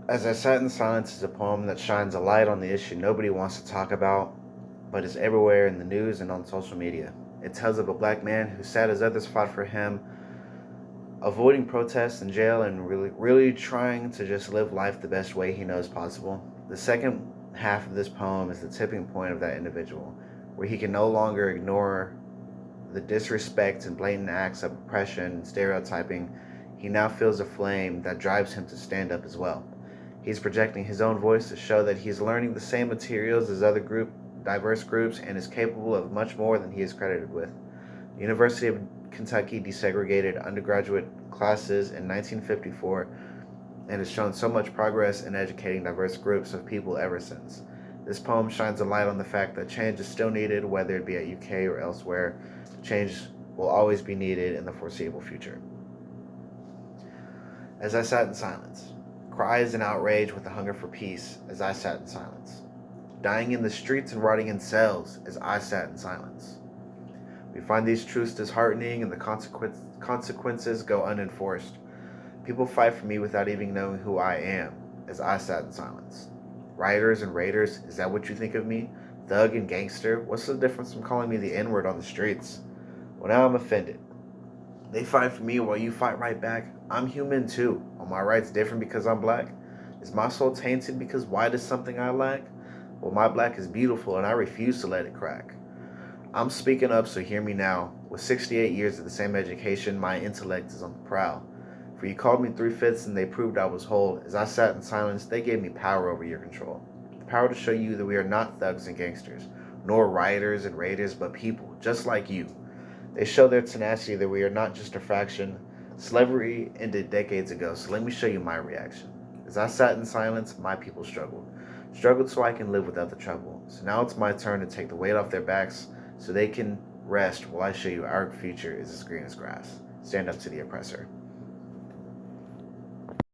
As I Sat in Silence is a poem that shines a light on the issue nobody wants to talk about, but is everywhere in the news and on social media. It tells of a black man who sat as others fought for him, avoiding protests and jail and really trying to just live life the best way he knows possible. The second half of this poem is the tipping point of that individual, where he can no longer ignore the disrespect and blatant acts of oppression and stereotyping. He now feels a flame that drives him to stand up as well. He's projecting his own voice to show that he's learning the same materials as other diverse groups and is capable of much more than he is credited with. The University of Kentucky desegregated undergraduate classes in 1954 and has shown so much progress in educating diverse groups of people ever since. This poem shines a light on the fact that change is still needed, whether it be at UK or elsewhere. Change will always be needed in the foreseeable future. As I sat in silence, cries and outrage with a hunger for peace as I sat in silence. Dying in the streets and rotting in cells as I sat in silence. We find these truths disheartening and the consequences go unenforced. People fight for me without even knowing who I am as I sat in silence. Rioters and raiders, is that what you think of me? Thug and gangster, what's the difference from calling me the N-word on the streets? Well, now I'm offended. They fight for me while you fight right back. I'm human too. Are my rights different because I'm black? Is my soul tainted because white is something I lack? Well, my black is beautiful and I refuse to let it crack. I'm speaking up, so hear me now. With 68 years of the same education, my intellect is on the prowl. For you called me three-fifths and they proved I was whole. As I sat in silence, they gave me power over your control. The power to show you that we are not thugs and gangsters, nor rioters and raiders, but people, just like you. They show their tenacity that we are not just a fraction. Slavery ended decades ago, so let me show you my reaction. As I sat in silence, my people struggled. Struggled so I can live without the trouble. So now it's my turn to take the weight off their backs so they can rest while I show you our future is as green as grass. Stand up to the oppressor.